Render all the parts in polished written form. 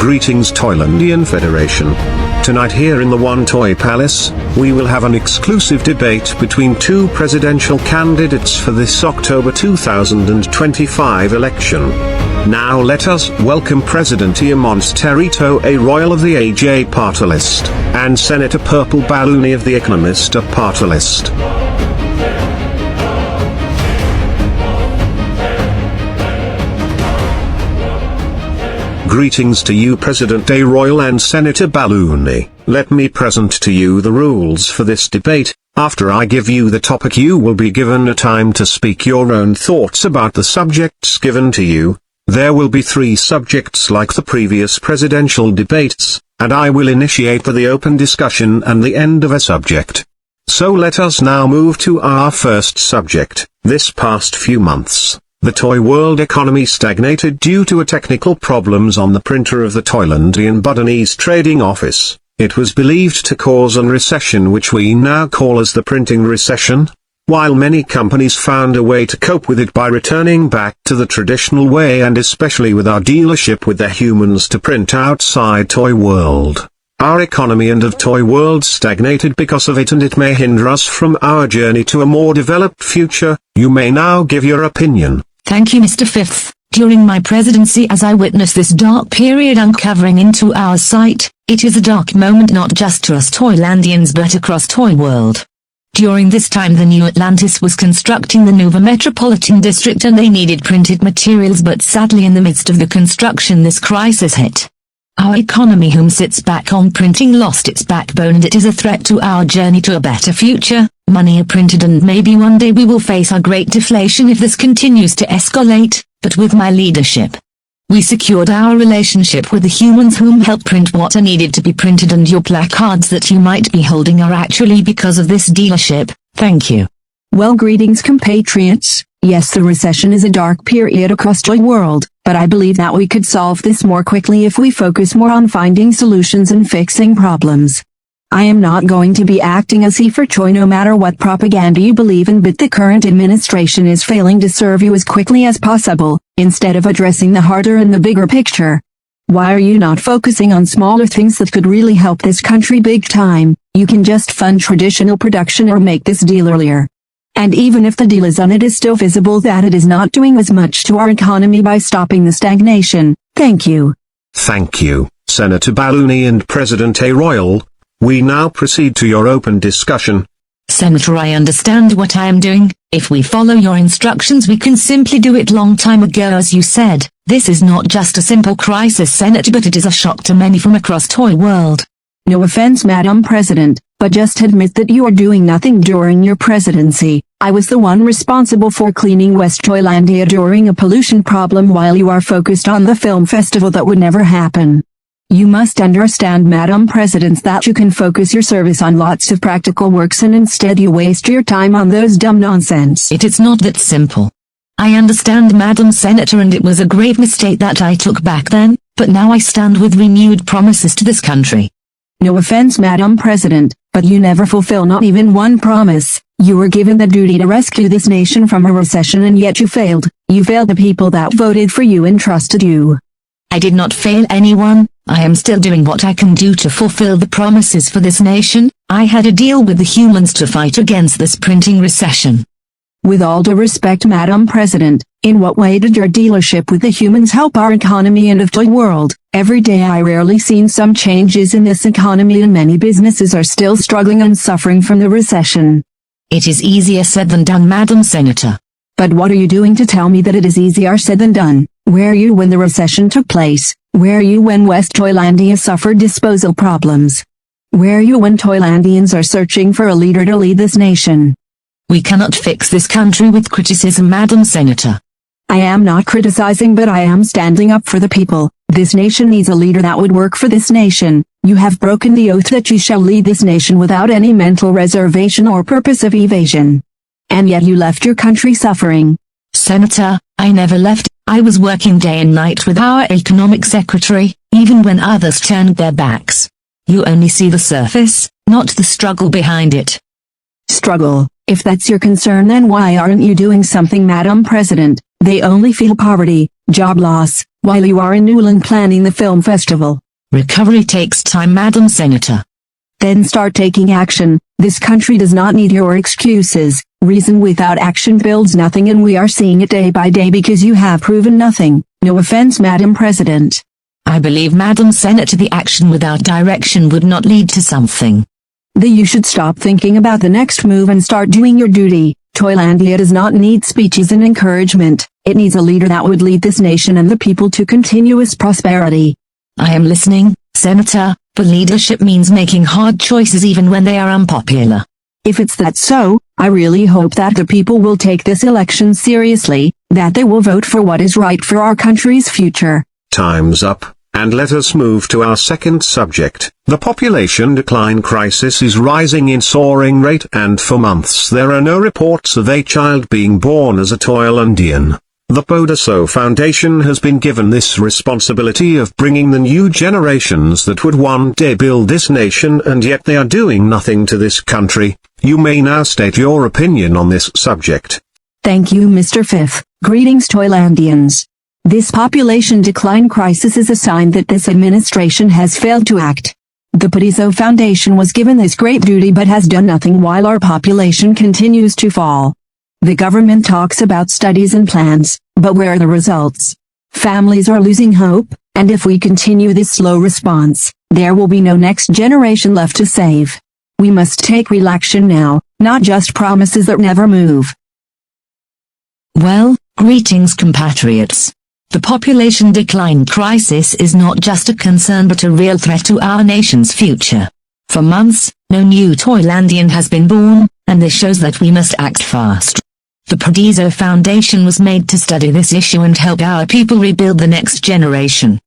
Greetings Toylandian Federation. Tonight here in the One Toy Palace, we will have an exclusive debate between two presidential candidates for this October 2025 election. Now let us welcome President Monsterito A. Royal of the AJ Party List, and Senator Purple Balloony of the Economista Party List. Greetings to you President A. Royal and Senator Balloony. Let me present to you the rules for this debate. After I give you the topic, you will be given a time to speak your own thoughts about the subjects given to you. There will be 3 subjects like the previous presidential debates, and I will initiate the open discussion and the end of a subject. So let us now move to our first subject. This past few months, the toy world economy stagnated due to technical problems on the printer of the Toylandian Buddy's trading office. It was believed to cause a recession which we now call as the printing recession. While many companies found a way to cope with it by returning back to the traditional way, and especially with our dealership with their humans to print outside toy world, our economy and of toy world stagnated because of it, and it may hinder us from our journey to a more developed future. You may now give your opinion. Thank you Mr. Fifth. During my presidency, as I witness this dark period uncovering into our sight, it is a dark moment not just to us Toylandians but across toy world. During this time the new Atlantis was constructing the Nova Metropolitan District and they needed printed materials, but sadly in the midst of the construction this crisis hit. Our economy, whom sits back on printing, lost its backbone, and it is a threat to our journey to a better future. Money are printed and maybe one day we will face a great deflation if this continues to escalate, but with my leadership, we secured our relationship with the humans whom help print what are needed to be printed, and your placards that you might be holding are actually because of this dealership. Thank you. Well, greetings compatriots. Yes, the recession is a dark period across toy world, but I believe that we could solve this more quickly if we focus more on finding solutions and fixing problems. I am not going to be acting as for toy no matter what propaganda you believe in, but the current administration is failing to serve you as quickly as possible, instead of addressing the harder and the bigger picture. Why are you not focusing on smaller things that could really help this country big time? You can just fund traditional production or make this deal earlier. And even if the deal is done, it is still visible that it is not doing as much to our economy by stopping the stagnation. Thank you. Thank you, Senator Balloony and President A. Royal. We now proceed to your open discussion. Senator, I understand what I am doing. If we follow your instructions we can simply do it long time ago, as you said. This is not just a simple crisis, Senator, but it is a shock to many from across toy world. No offense, Madam President, but just admit that you are doing nothing during your presidency. I was the one responsible for cleaning West Toylandia during a pollution problem while you are focused on the film festival that would never happen. You must understand, Madam President, that you can focus your service on lots of practical works and instead you waste your time on those dumb nonsense. It is not that simple. I understand, Madam Senator, and it was a grave mistake that I took back then, but now I stand with renewed promises to this country. No offense, Madam President, but you never fulfill not even one promise. You were given the duty to rescue this nation from a recession and yet you failed. You failed the people that voted for you and trusted you. I did not fail anyone. I am still doing what I can do to fulfill the promises for this nation. I had a deal with the humans to fight against this printing recession. With all due respect, Madam President, in what way did your dealership with the humans help our economy and of toy world? Every day I rarely seen some changes in this economy, and many businesses are still struggling and suffering from the recession. It is easier said than done, Madam Senator. But what are you doing to tell me that it is easier said than done? Were you when the recession took place? Were you when West Toylandia suffered disposal problems? Were you when Toylandians are searching for a leader to lead this nation? We cannot fix this country with criticism, Madam Senator. I am not criticizing, but I am standing up for the people. This nation needs a leader that would work for this nation. You have broken the oath that you shall lead this nation without any mental reservation or purpose of evasion. And yet you left your country suffering. Senator, I never left. I was working day and night with our economic secretary, even when others turned their backs. You only see the surface, not the struggle behind it. Struggle? If that's your concern, then why aren't you doing something, Madam President? They only feel poverty, job loss, while you are in Newland planning the film festival. Recovery takes time, Madam Senator. Then start taking action. This country does not need your excuses. Reason without action builds nothing, and we are seeing it day by day because you have proven nothing. No offense, Madam President. I believe, Madam Senator, the action without direction would not lead to something. You should stop thinking about the next move and start doing your duty. Toylandia does not need speeches and encouragement. It needs a leader that would lead this nation and the people to continuous prosperity. I am listening, Senator, but leadership means making hard choices even when they are unpopular. If it's that so, I really hope that the people will take this election seriously, that they will vote for what is right for our country's future. Time's up, and let us move to our second subject. The population decline crisis is rising in soaring rate, and for months there are no reports of a child being born as a Toylandian. The Bodaso Foundation has been given this responsibility of bringing the new generations that would one day build this nation, and yet they are doing nothing to this country. You may now state your opinion on this subject. Thank you, Mr. Fifth. Greetings, Toylandians. This population decline crisis is a sign that this administration has failed to act. The Bodaso Foundation was given this great duty but has done nothing while our population continues to fall. The government talks about studies and plans, but where are the results? Families are losing hope, and if we continue this slow response, there will be no next generation left to save. We must take real action now, not just promises that never move. Well, greetings, compatriots. The population decline crisis is not just a concern but a real threat to our nation's future. For months, no new Toylandian has been born, and this shows that we must act fast. The Bodaso Foundation was made to study this issue and help our people rebuild the next generation.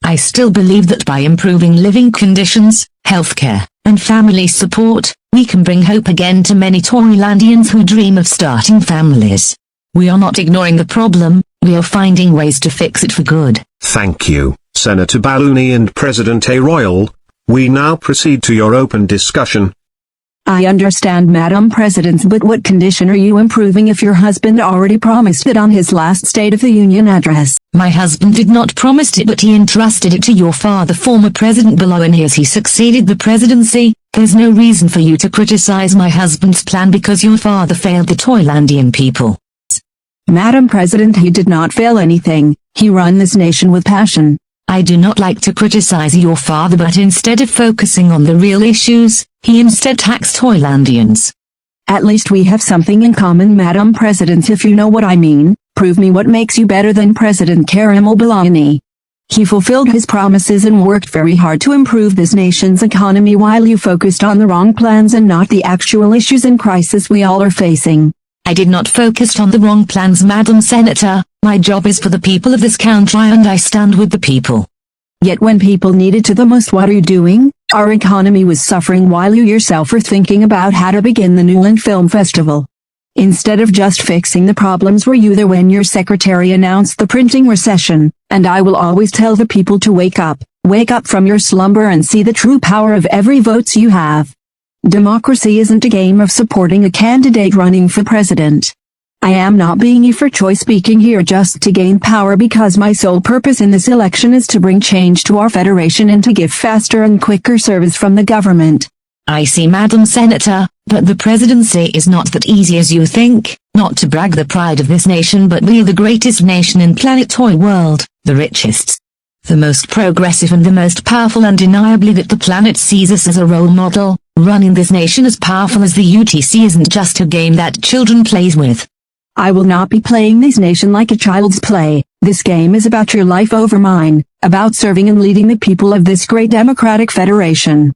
I still believe that by improving living conditions, healthcare, and family support, we can bring hope again to many Toylandians who dream of starting families. We are not ignoring the problem, we are finding ways to fix it for good. Thank you, Senator Balouni and President A. Royal. We now proceed to your open discussion. I understand, Madam President, but what condition are you improving if your husband already promised it on his last State of the Union address? My husband did not promise it, but he entrusted it to your father, former President Balouni, as he succeeded the presidency. There's no reason for you to criticize my husband's plan because your father failed the Toylandian people. Madam President, he did not fail anything. He ran this nation with passion. I do not like to criticize your father, but instead of focusing on the real issues, he instead taxed Toylandians. At least we have something in common, Madam President, if you know what I mean. Prove me what makes you better than President Balouni. He fulfilled his promises and worked very hard to improve this nation's economy while you focused on the wrong plans and not the actual issues and crisis we all are facing. I did not focus on the wrong plans, Madam Senator. My job is for the people of this country and I stand with the people. Yet when people needed to the most, what are you doing? Our economy was suffering while you yourself were thinking about how to begin the Newland Film Festival. Instead of just fixing the problems, were you there when your secretary announced the printing recession? And I will always tell the people to wake up from your slumber and see the true power of every vote you have. Democracy isn't a game of supporting a candidate running for president. I am not being for choice speaking here just to gain power, because my sole purpose in this election is to bring change to our federation and to give faster and quicker service from the government. I see, Madam Senator, but the presidency is not that easy as you think. Not to brag the pride of this nation, but we are the greatest nation in planet Toy world, the richest, the most progressive and the most powerful. Undeniably that the planet sees us as a role model. Running this nation as powerful as the UTC isn't just a game that children plays with. I will not be playing this nation like a child's play. This game is about your life over mine, about serving and leading the people of this great democratic federation.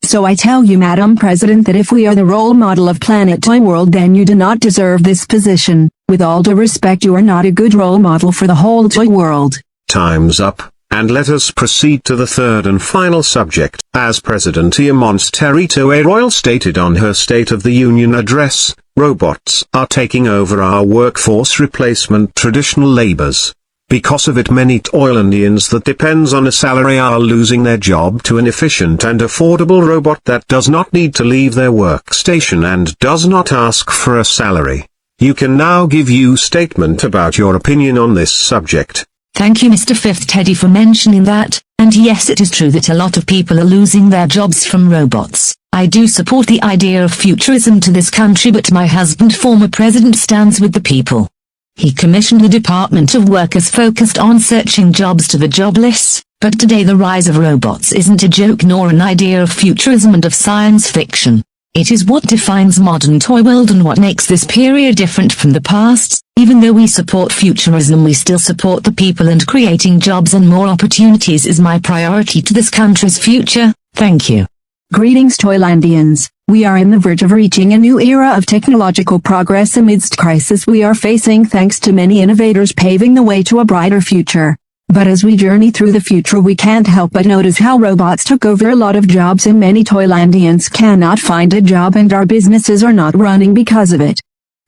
So I tell you, Madam President, that if we are the role model of Planet Toy World, then you do not deserve this position. With all due respect, you are not a good role model for the whole Toy world. Time's up, and let us proceed to the third and final subject. As President Monsterito A. Royal stated on her State of the Union address, robots are taking over our workforce, replacement traditional labors. Because of it, many Toylandians that depends on a salary are losing their job to an efficient and affordable robot that does not need to leave their workstation and does not ask for a salary. You can now give your statement about your opinion on this subject. Thank you, Mr. Fifth Teddy, for mentioning that, and yes, it is true that a lot of people are losing their jobs from robots. I do support the idea of futurism to this country, but my husband, former president, stands with the people. He commissioned the Department of Workers focused on searching jobs to the jobless, but today the rise of robots isn't a joke nor an idea of futurism and of science fiction. It is what defines modern toy world and what makes this period different from the past. Even though we support futurism, we still support the people, and creating jobs and more opportunities is my priority to this country's future. Thank you. Greetings, Toylandians. We are in the verge of reaching a new era of technological progress amidst crisis we are facing, thanks to many innovators paving the way to a brighter future. But as we journey through the future, we can't help but notice how robots took over a lot of jobs, and many Toylandians cannot find a job, and our businesses are not running because of it.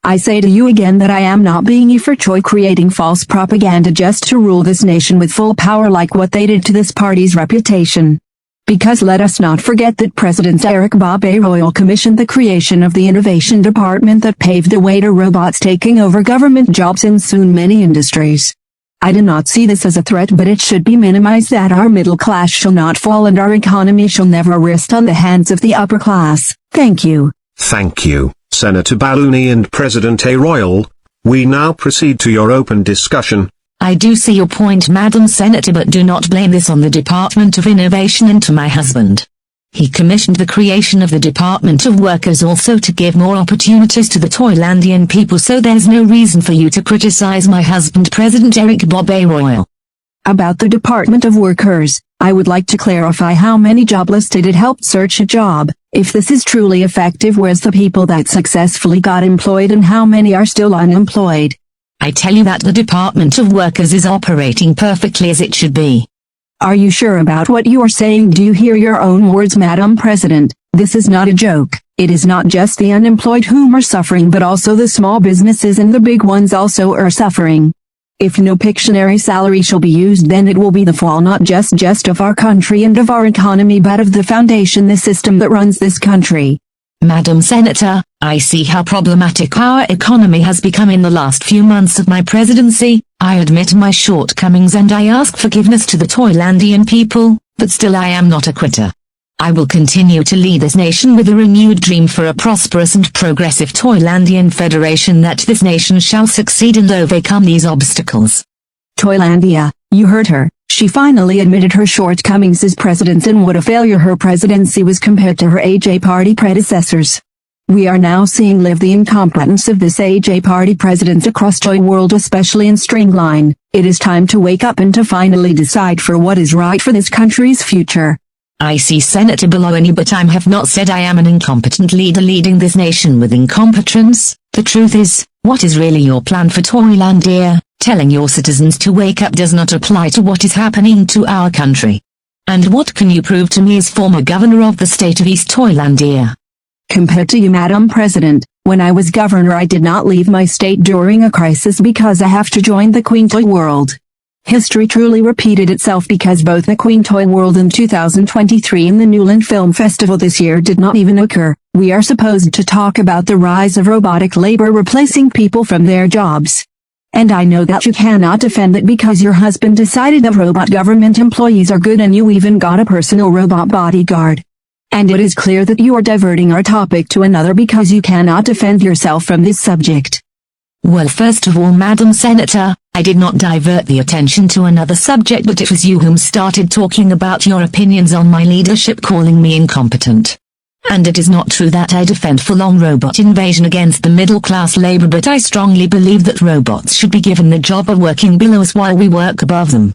I say to you again that I am not being you for Choi creating false propaganda just to rule this nation with full power like what they did to this party's reputation. Because let us not forget that President Eric Bobby Royal commissioned the creation of the Innovation Department that paved the way to robots taking over government jobs and soon many industries. I do not see this as a threat, but it should be minimized that our middle class shall not fall and our economy shall never rest on the hands of the upper class. Thank you. Thank you, Senator Balloony and President A. Royal. We now proceed to your open discussion. I do see your point, Madam Senator, but do not blame this on the Department of Innovation and to my husband. He commissioned the creation of the Department of Workers also to give more opportunities to the Toylandian people, so there's no reason for you to criticize my husband, President Eric Bobby Royal. About the Department of Workers, I would like to clarify how many jobless did it help search a job. If this is truly effective, where's the people that successfully got employed and how many are still unemployed? I tell you that the Department of Workers is operating perfectly as it should be. Are you sure about what you are saying? Do you hear your own words, Madam President? This is not a joke. It is not just the unemployed whom are suffering, but also the small businesses, and the big ones also are suffering. If no Pictionary salary shall be used, then it will be the fall not just of our country and of our economy, but of the foundation, the system that runs this country. Madam Senator, I see how problematic our economy has become in the last few months of my presidency. I admit my shortcomings and I ask forgiveness to the Toylandian people, but still I am not a quitter. I will continue to lead this nation with a renewed dream for a prosperous and progressive Toylandian Federation, that this nation shall succeed and overcome these obstacles. Toylandia, you heard her. She finally admitted her shortcomings as president and what a failure her presidency was compared to her AJ party predecessors. We are now seeing live the incompetence of this AJ party president across Toy world, especially in Stringline. It is time to wake up and to finally decide for what is right for this country's future. I see, Senator Baloney, but I have not said I am an incompetent leader leading this nation with incompetence. The truth is, what is really your plan for Toylandia? Telling your citizens to wake up does not apply to what is happening to our country. And what can you prove to me as former governor of the state of East Toylandia? Compared to you, Madam President, when I was governor I did not leave my state during a crisis because I have to join the Queen Toy World. History truly repeated itself because both the Queen Toy World in 2023 and the Newland Film Festival this year did not even occur. We are supposed to talk about the rise of robotic labor replacing people from their jobs. And I know that you cannot defend it because your husband decided that robot government employees are good and you even got a personal robot bodyguard. And it is clear that you are diverting our topic to another because you cannot defend yourself from this subject. Well, first of all, Madam Senator, I did not divert the attention to another subject, but it was you whom started talking about your opinions on my leadership, calling me incompetent. And it is not true that I defend full-on robot invasion against the middle-class labor, but I strongly believe that robots should be given the job of working below us while we work above them.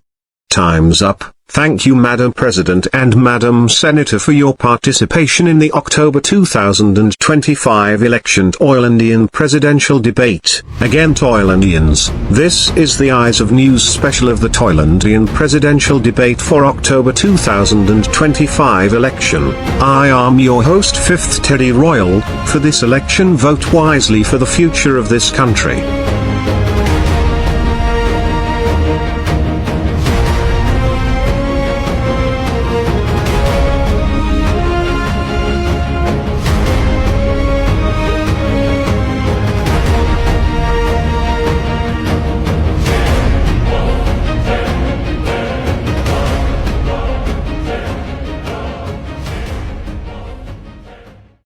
Time's up. Thank you, Madam President and Madam Senator, for your participation in the October 2025 election Toylandian presidential debate. Again, Toylandians, this is the Eyes of News special of the Toylandian presidential debate for October 2025 election. I am your host, 5th Teddy Royal. For this election, vote wisely for the future of this country.